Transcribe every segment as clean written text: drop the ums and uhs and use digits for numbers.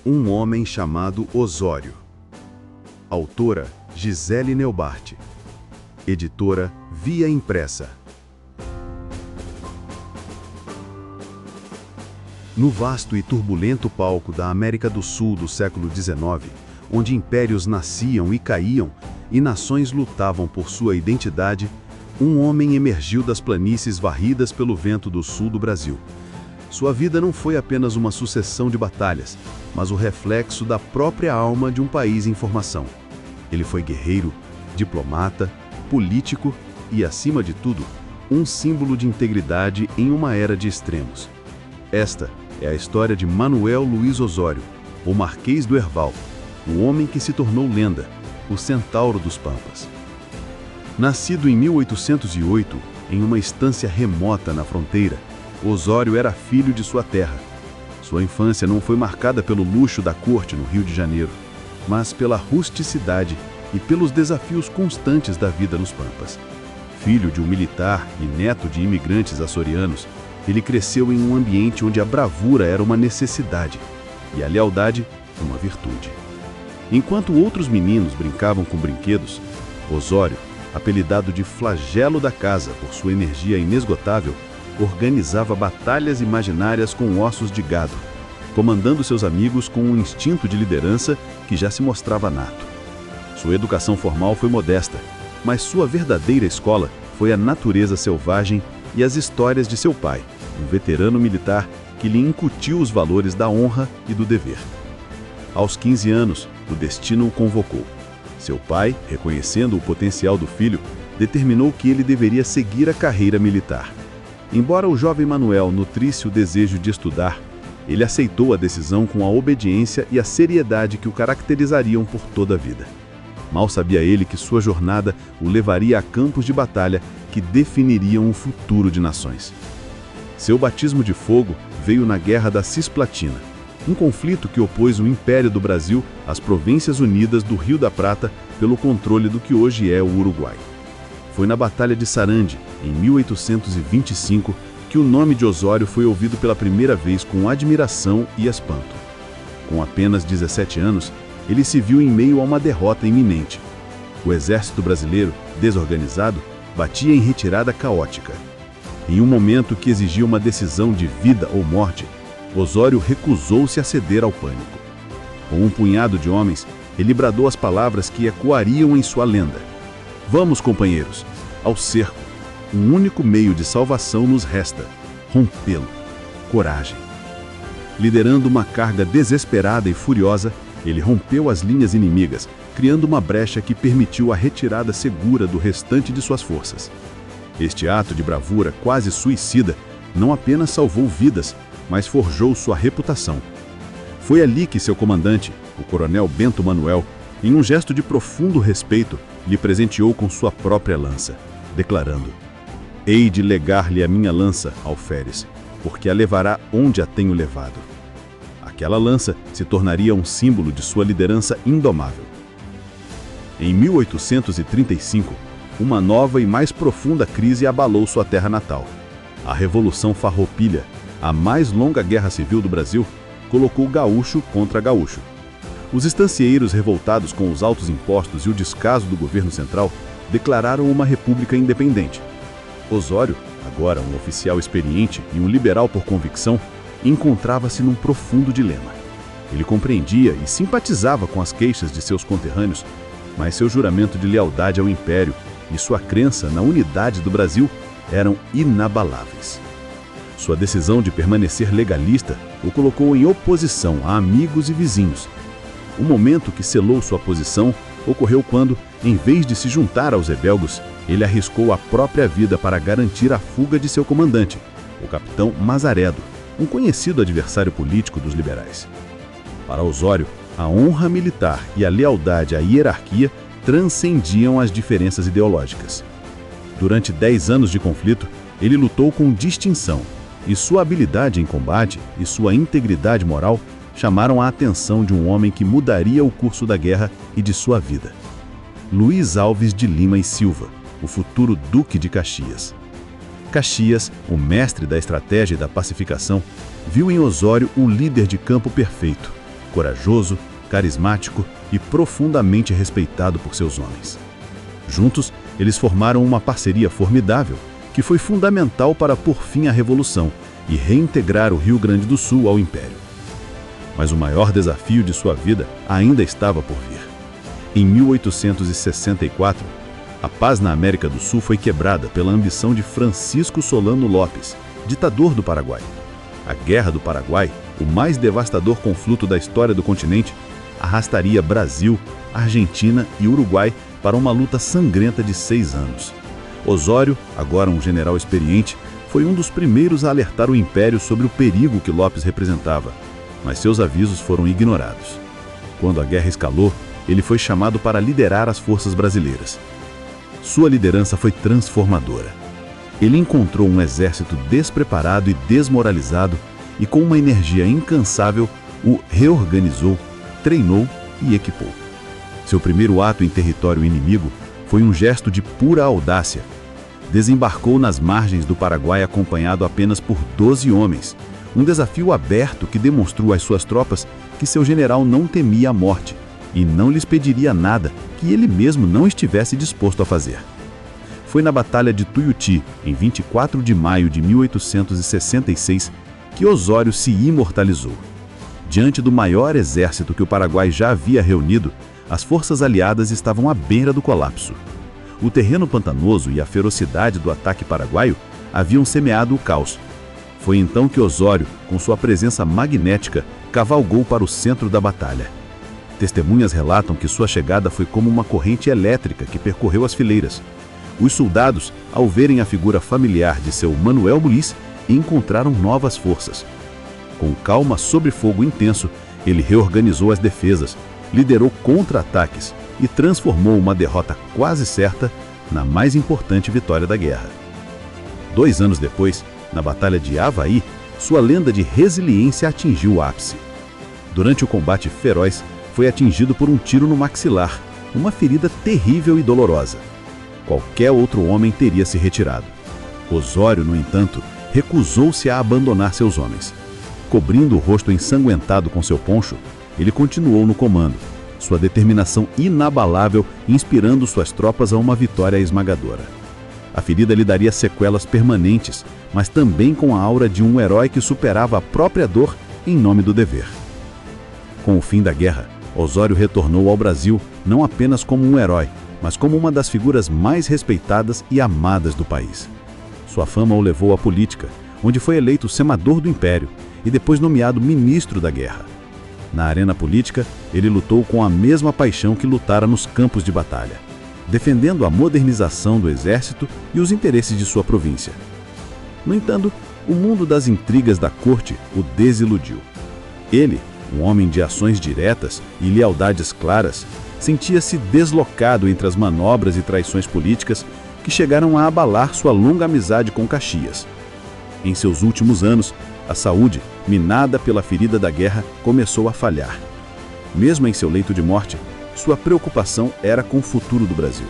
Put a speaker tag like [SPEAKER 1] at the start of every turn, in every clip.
[SPEAKER 1] Um homem chamado Osório. Autora Gisele Neubart. Editora Via Impressa. No vasto e turbulento palco da América do Sul do século XIX, onde impérios nasciam e caíam e nações lutavam por sua identidade, um homem emergiu das planícies varridas pelo vento do sul do Brasil. Sua vida não foi apenas uma sucessão de batalhas, mas o reflexo da própria alma de um país em formação. Ele foi guerreiro, diplomata, político e, acima de tudo, um símbolo de integridade em uma era de extremos. Esta é a história de Manuel Luiz Osório, o Marquês do Herval, o homem que se tornou lenda, o Centauro dos Pampas. Nascido em 1808, em uma estância remota na fronteira, Osório era filho de sua terra. Sua infância não foi marcada pelo luxo da corte no Rio de Janeiro, mas pela rusticidade e pelos desafios constantes da vida nos Pampas. Filho de um militar e neto de imigrantes açorianos, ele cresceu em um ambiente onde a bravura era uma necessidade e a lealdade uma virtude. Enquanto outros meninos brincavam com brinquedos, Osório, apelidado de flagelo da casa por sua energia inesgotável, organizava batalhas imaginárias com ossos de gado, comandando seus amigos com um instinto de liderança que já se mostrava nato. Sua educação formal foi modesta, mas sua verdadeira escola foi a natureza selvagem e as histórias de seu pai, um veterano militar que lhe incutiu os valores da honra e do dever. Aos 15 anos, o destino o convocou. Seu pai, reconhecendo o potencial do filho, determinou que ele deveria seguir a carreira militar. Embora o jovem Manuel nutrisse o desejo de estudar, ele aceitou a decisão com a obediência e a seriedade que o caracterizariam por toda a vida. Mal sabia ele que sua jornada o levaria a campos de batalha que definiriam o futuro de nações. Seu batismo de fogo veio na Guerra da Cisplatina, um conflito que opôs o Império do Brasil às Províncias Unidas do Rio da Prata pelo controle do que hoje é o Uruguai. Foi na Batalha de Sarandi, em 1825, que o nome de Osório foi ouvido pela primeira vez com admiração e espanto. Com apenas 17 anos, ele se viu em meio a uma derrota iminente. O exército brasileiro, desorganizado, batia em retirada caótica. Em um momento que exigia uma decisão de vida ou morte, Osório recusou-se a ceder ao pânico. Com um punhado de homens, ele bradou as palavras que ecoariam em sua lenda: "Vamos, companheiros, ao cerco. Um único meio de salvação nos resta: rompê-lo. Coragem." Liderando uma carga desesperada e furiosa, ele rompeu as linhas inimigas, criando uma brecha que permitiu a retirada segura do restante de suas forças. Este ato de bravura quase suicida não apenas salvou vidas, mas forjou sua reputação. Foi ali que seu comandante, o coronel Bento Manuel, em um gesto de profundo respeito, lhe presenteou com sua própria lança, declarando: "Hei de legar-lhe a minha lança, alferes, porque a levará onde a tenho levado." Aquela lança se tornaria um símbolo de sua liderança indomável. Em 1835, uma nova e mais profunda crise abalou sua terra natal. A Revolução Farroupilha, a mais longa guerra civil do Brasil, colocou gaúcho contra gaúcho. Os estancieiros, revoltados com os altos impostos e o descaso do governo central, declararam uma república independente. Osório, agora um oficial experiente e um liberal por convicção, encontrava-se num profundo dilema. Ele compreendia e simpatizava com as queixas de seus conterrâneos, mas seu juramento de lealdade ao Império e sua crença na unidade do Brasil eram inabaláveis. Sua decisão de permanecer legalista o colocou em oposição a amigos e vizinhos. O momento que selou sua posição ocorreu quando, em vez de se juntar aos rebeldes, ele arriscou a própria vida para garantir a fuga de seu comandante, o capitão Mazaredo, um conhecido adversário político dos liberais. Para Osório, a honra militar e a lealdade à hierarquia transcendiam as diferenças ideológicas. Durante 10 anos de conflito, ele lutou com distinção, e sua habilidade em combate e sua integridade moral chamaram a atenção de um homem que mudaria o curso da guerra e de sua vida. Luiz Alves de Lima e Silva, o futuro Duque de Caxias. Caxias, o mestre da estratégia e da pacificação, viu em Osório o líder de campo perfeito. corajoso, carismático e profundamente respeitado por seus homens. Juntos, eles formaram uma parceria formidável que foi fundamental para pôr fim à Revolução e reintegrar o Rio Grande do Sul ao Império. Mas o maior desafio de sua vida ainda estava por vir. Em 1864, a paz na América do Sul foi quebrada pela ambição de Francisco Solano Lopes, ditador do Paraguai. A Guerra do Paraguai, o mais devastador conflito da história do continente, arrastaria Brasil, Argentina e Uruguai para uma luta sangrenta de 6 anos. Osório, agora um general experiente, foi um dos primeiros a alertar o Império sobre o perigo que Lopes representava, mas seus avisos foram ignorados. Quando a guerra escalou, ele foi chamado para liderar as forças brasileiras. Sua liderança foi transformadora. Ele encontrou um exército despreparado e desmoralizado e, com uma energia incansável, o reorganizou, treinou e equipou. Seu primeiro ato em território inimigo foi um gesto de pura audácia. Desembarcou nas margens do Paraguai acompanhado apenas por 12 homens, um desafio aberto que demonstrou às suas tropas que seu general não temia a morte e não lhes pediria nada que ele mesmo não estivesse disposto a fazer. Foi na Batalha de Tuiuti, em 24 de maio de 1866, que Osório se imortalizou. Diante do maior exército que o Paraguai já havia reunido, as forças aliadas estavam à beira do colapso. O terreno pantanoso e a ferocidade do ataque paraguaio haviam semeado o caos. Foi então que Osório, com sua presença magnética, cavalgou para o centro da batalha. Testemunhas relatam que sua chegada foi como uma corrente elétrica que percorreu as fileiras. Os soldados, ao verem a figura familiar de seu Manuel Muniz, encontraram novas forças. Com calma sob fogo intenso, ele reorganizou as defesas, liderou contra-ataques e transformou uma derrota quase certa na mais importante vitória da guerra. 2 anos depois, na Batalha de Avaí, sua lenda de resiliência atingiu o ápice. Durante o combate feroz, foi atingido por um tiro no maxilar, uma ferida terrível e dolorosa. Qualquer outro homem teria se retirado. Osório, no entanto, recusou-se a abandonar seus homens. Cobrindo o rosto ensanguentado com seu poncho, ele continuou no comando, sua determinação inabalável inspirando suas tropas a uma vitória esmagadora. A ferida lhe daria sequelas permanentes, mas também com a aura de um herói que superava a própria dor em nome do dever. Com o fim da guerra, Osório retornou ao Brasil não apenas como um herói, mas como uma das figuras mais respeitadas e amadas do país. Sua fama o levou à política, onde foi eleito senador do Império e depois nomeado ministro da Guerra. Na arena política, ele lutou com a mesma paixão que lutara nos campos de batalha, defendendo a modernização do exército e os interesses de sua província. No entanto, o mundo das intrigas da corte o desiludiu. Ele, um homem de ações diretas e lealdades claras, sentia-se deslocado entre as manobras e traições políticas que chegaram a abalar sua longa amizade com Caxias. Em seus últimos anos, a saúde, minada pela ferida da guerra, começou a falhar. Mesmo em seu leito de morte, sua preocupação era com o futuro do Brasil.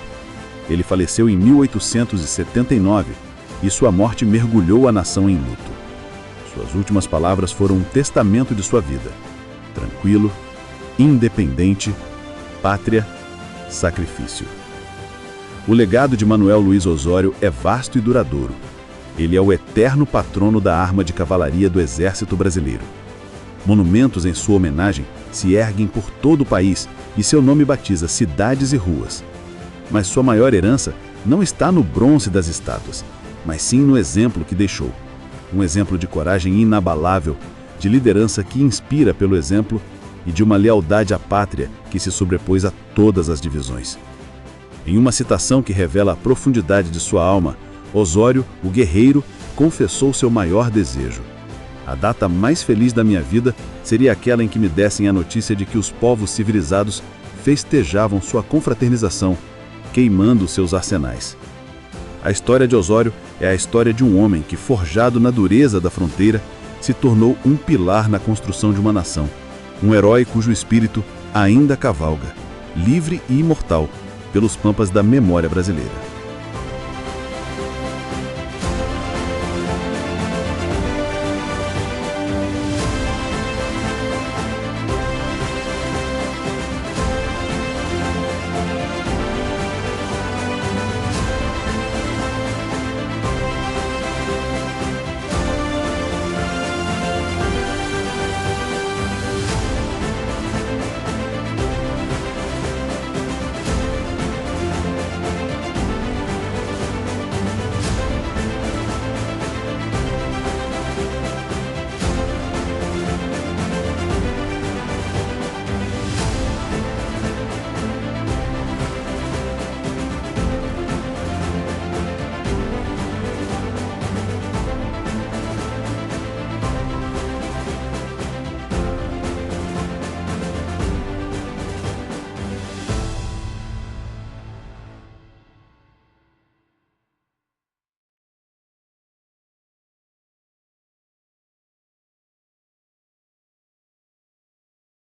[SPEAKER 1] Ele faleceu em 1879 e sua morte mergulhou a nação em luto. Suas últimas palavras foram um testamento de sua vida: tranquilo, independente, pátria, sacrifício. O legado de Manuel Luiz Osório é vasto e duradouro. Ele é o eterno patrono da arma de cavalaria do Exército Brasileiro. Monumentos em sua homenagem se erguem por todo o país e seu nome batiza cidades e ruas. Mas sua maior herança não está no bronze das estátuas, mas sim no exemplo que deixou. Um exemplo de coragem inabalável, de liderança que inspira pelo exemplo e de uma lealdade à pátria que se sobrepôs a todas as divisões. Em uma citação que revela a profundidade de sua alma, Osório, o guerreiro, confessou seu maior desejo: a data mais feliz da minha vida seria aquela em que me dessem a notícia de que os povos civilizados festejavam sua confraternização, queimando seus arsenais. A história de Osório é a história de um homem que, forjado na dureza da fronteira, se tornou um pilar na construção de uma nação, um herói cujo espírito ainda cavalga, livre e imortal, pelos pampas da memória brasileira.